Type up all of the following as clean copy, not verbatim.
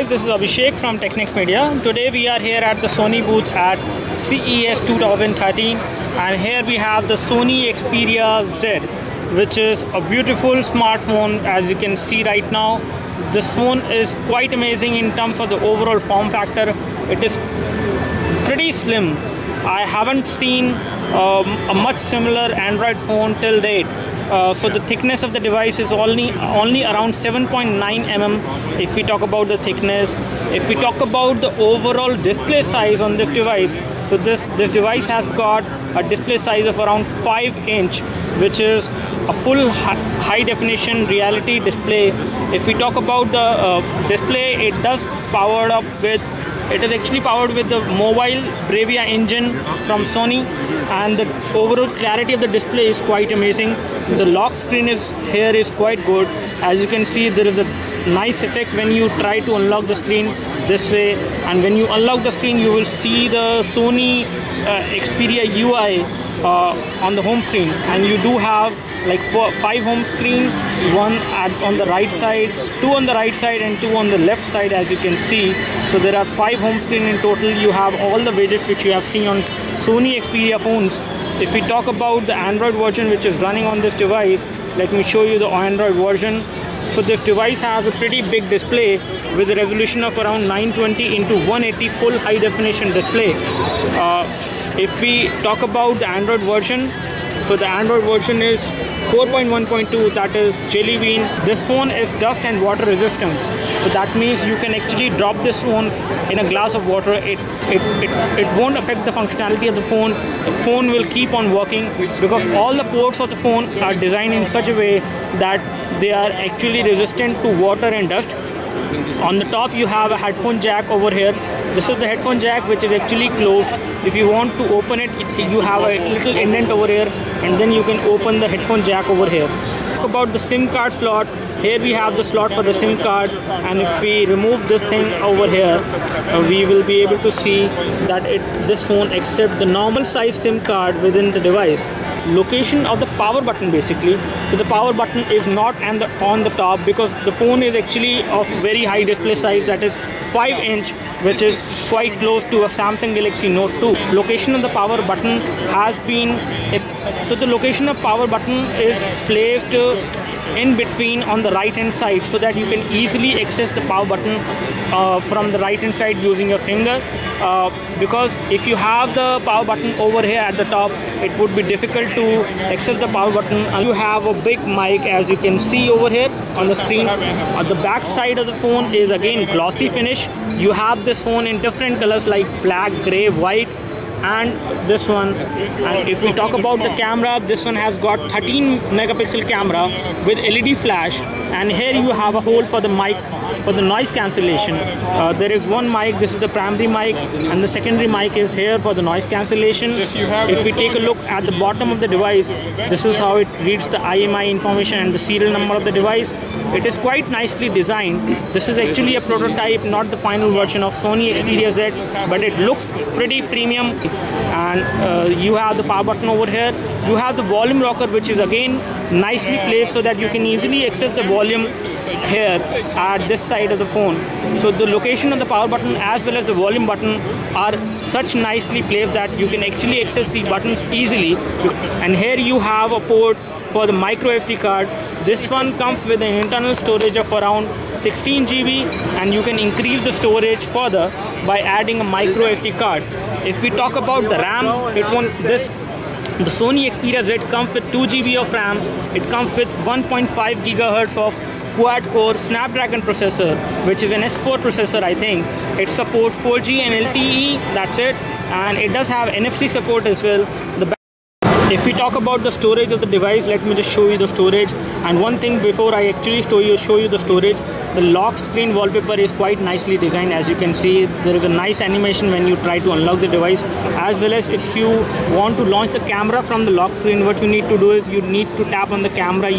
guys, this is Abhishek from Technics Media. Today we are here at the Sony booth at CES 2013, and here we have the Sony Xperia Z, which is a beautiful smartphone. As you can see right now, this phone is quite amazing in terms of the overall form factor. It is pretty slim. I haven't seen a much similar Android phone till date. So the thickness of the device is only around 7.9 mm if we talk about the thickness. If we talk about the overall display size on this device, so this device has got a display size of around 5 inch, which is a full high definition reality display. If we talk about the display, it is actually powered with the mobile Bravia engine from Sony, and the overall clarity of the display is quite amazing. The lock screen is quite good. As you can see, there is a nice effect when you try to unlock the screen this way, and when you unlock the screen you will see the Sony Xperia UI on the home screen, and you do have like 5 home screen, one on the right side, 2 on the right side and 2 on the left side, as you can see. So there are 5 home screen in total. You have all the widgets which you have seen on Sony Xperia phones. If we talk about the Android version which is running on this device, let me show you the Android version. So this device has a pretty big display with a resolution of around 920 into 180 full high definition display. If we talk about the Android version, so the Android version is 4.1.2, that is Jelly Bean. This phone is dust and water resistant, so that means you can actually drop this phone in a glass of water. It won't affect the functionality of the phone. The phone will keep on working because all the ports of the phone are designed in such a way that they are actually resistant to water and dust. On the top you have a headphone jack over here. This is the headphone jack which is actually closed. If you want to open it, you have a little indent over here, and then you can open the headphone jack over here. Talk about the SIM card slot. Here we have the slot for the SIM card, and if we remove this thing over here, we will be able to see that this phone accepts the normal size SIM card within the device. Location of the power button, basically. So the power button is not on the top because the phone is actually of very high display size, that is 5 inch, which is quite close to a Samsung Galaxy Note 2. Location of the power button has been, so the location of power button is placed in between on the right hand side, so that you can easily access the power button from the right hand side using your finger, because if you have the power button over here at the top, it would be difficult to access the power button. And you have a big mic, as you can see over here on the screen. On the back side of the phone is again glossy finish. You have this phone in different colors like black, grey, white, and this one. And if we talk about the camera, this one has got 13 megapixel camera with LED flash, and here you have a hole for the mic for the noise cancellation. There is one mic, this is the primary mic, and the secondary mic is here for the noise cancellation. If we take a look at the bottom of the device, this is how it reads the IMEI information and the serial number of the device. It is quite nicely designed. This is actually a prototype, not the final version of Sony Xperia Z, but it looks pretty premium. And you have the power button over here. You have the volume rocker, which is again nicely placed so that you can easily access the volume here at this side of the phone. So the location of the power button as well as the volume button are such nicely placed that you can actually access these buttons easily. And here you have a port for the microSD card. This one comes with an internal storage of around 16 GB, and you can increase the storage further by adding a microSD card. If we talk about the RAM, the Sony Xperia Z comes with 2 GB of RAM. It comes with 1.5 GHz of quad-core Snapdragon processor, which is an S4 processor, I think. It supports 4G and LTE, that's it. And it does have NFC support as well. If we talk about the storage of the device, let me just show you the storage. And one thing before I actually show you the storage, the lock screen wallpaper is quite nicely designed. As you can see, there is a nice animation when you try to unlock the device, as well as if you want to launch the camera from the lock screen, what you need to do is you need to tap on the camera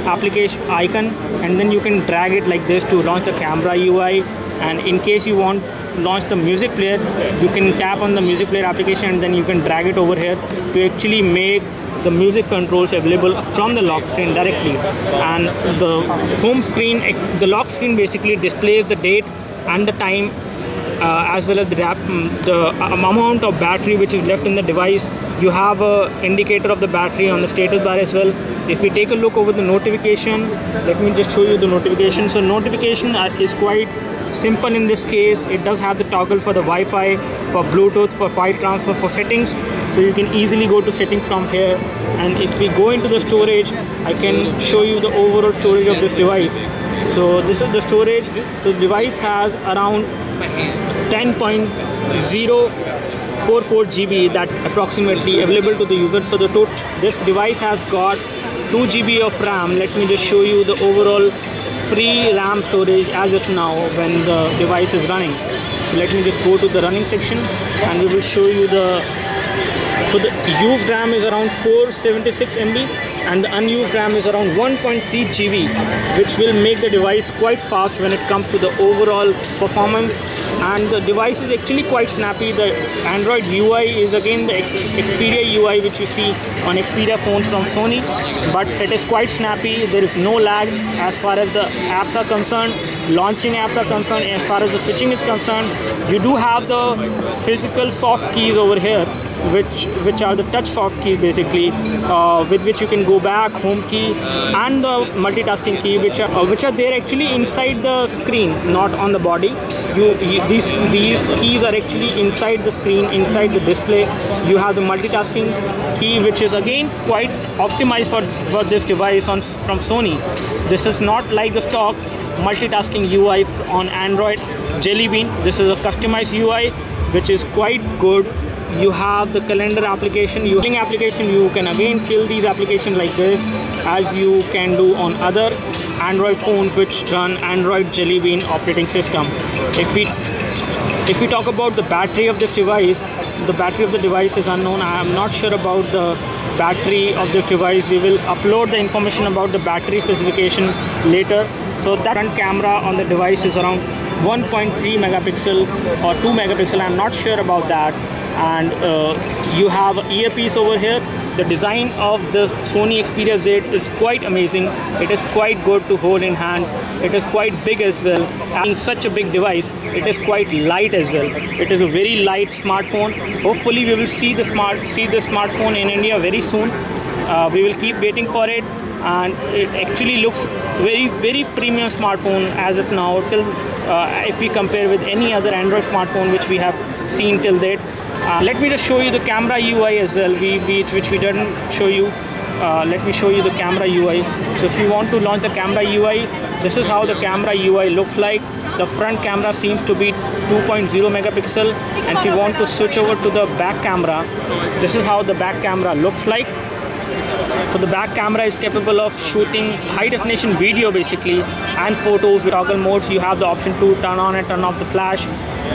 application icon, and then you can drag it like this to launch the camera UI. And in case you want to launch the music player, you can tap on the music player application, and then you can drag it over here to actually make the music controls available from the lock screen directly. And the home screen, the lock screen basically displays the date and the time, as well as the amount of battery which is left in the device. You have a indicator of the battery on the status bar as well. If we take a look over the notification, let me just show you the notification. So notification is quite simple in this case. It does have the toggle for the Wi-Fi, for Bluetooth, for file transfer, for settings. So you can easily go to settings from here. And if we go into the storage, I can show you the overall storage of this device. So this is the storage. So the device has around 10.044 GB that approximately available to the user. So this device has got 2 GB of RAM. Let me just show you the overall free RAM storage as of now when the device is running. So let me just go to the running section and we will show you so the used RAM is around 476 MB and the unused RAM is around 1.3 GB, which will make the device quite fast when it comes to the overall performance. And the device is actually quite snappy. The Android UI is again the Xperia UI which you see on Xperia phones from Sony, but it is quite snappy. There is no lag as far as the apps are concerned, launching apps are concerned. As far as the switching is concerned, you do have the physical soft keys over here, which are the touch soft keys basically, with which you can go back, home key and the multitasking key, which are there actually inside the screen, not on the body. These keys are actually inside the screen, inside the display. You have the multitasking key, which is again quite optimized for this device from Sony. This is not like the stock multitasking UI on Android Jelly Bean. This is a customized UI which is quite good. You have the calendar application, you can again kill these applications like this, as you can do on other Android phones which run Android Jelly Bean operating system. If we talk about the battery of this device, the battery of the device is unknown. I am not sure about the battery of this device. We will upload the information about the battery specification later. So that front camera on the device is around 1.3 megapixel or 2 megapixel. I'm not sure about that. And you have an earpiece over here. The design of the Sony Xperia Z is quite amazing. It is quite good to hold in hands. It is quite big as well. Having such a big device, it is quite light as well. It is a very light smartphone. Hopefully we will see the smartphone in India very soon. We will keep waiting for it, and it actually looks very premium smartphone as of now, till if we compare with any other Android smartphone which we have seen till date. Let me just show you the camera UI as well, which we didn't show you. Let me show you the camera UI. So if you want to launch the camera UI, this is how the camera UI looks like. The front camera seems to be 2.0 megapixel, and if you want to switch over to the back camera, this is how the back camera looks like. So the back camera is capable of shooting high definition video basically, and photos with toggle modes. You have the option to turn on and turn off the flash.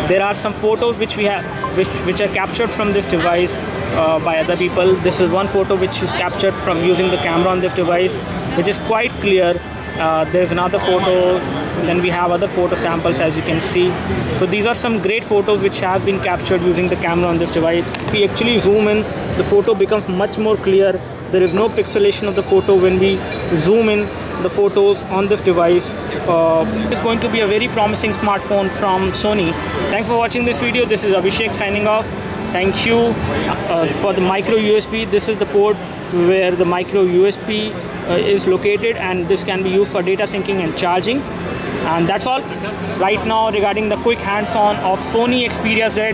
There are some photos which are captured from this device by other people. This is one photo which is captured from using the camera on this device, which is quite clear. There's another photo, then we have other photo samples, as you can see. So these are some great photos which have been captured using the camera on this device. If we actually zoom in, the photo becomes much more clear. There is no pixelation of the photo when we zoom in the photos on this device. It's going to be a very promising smartphone from Sony. Thanks for watching this video. This is Abhishek signing off. Thank you for the micro USB. This is the port where the micro USB is located, and this can be used for data syncing and charging. And that's all right now regarding the quick hands-on of Sony Xperia Z.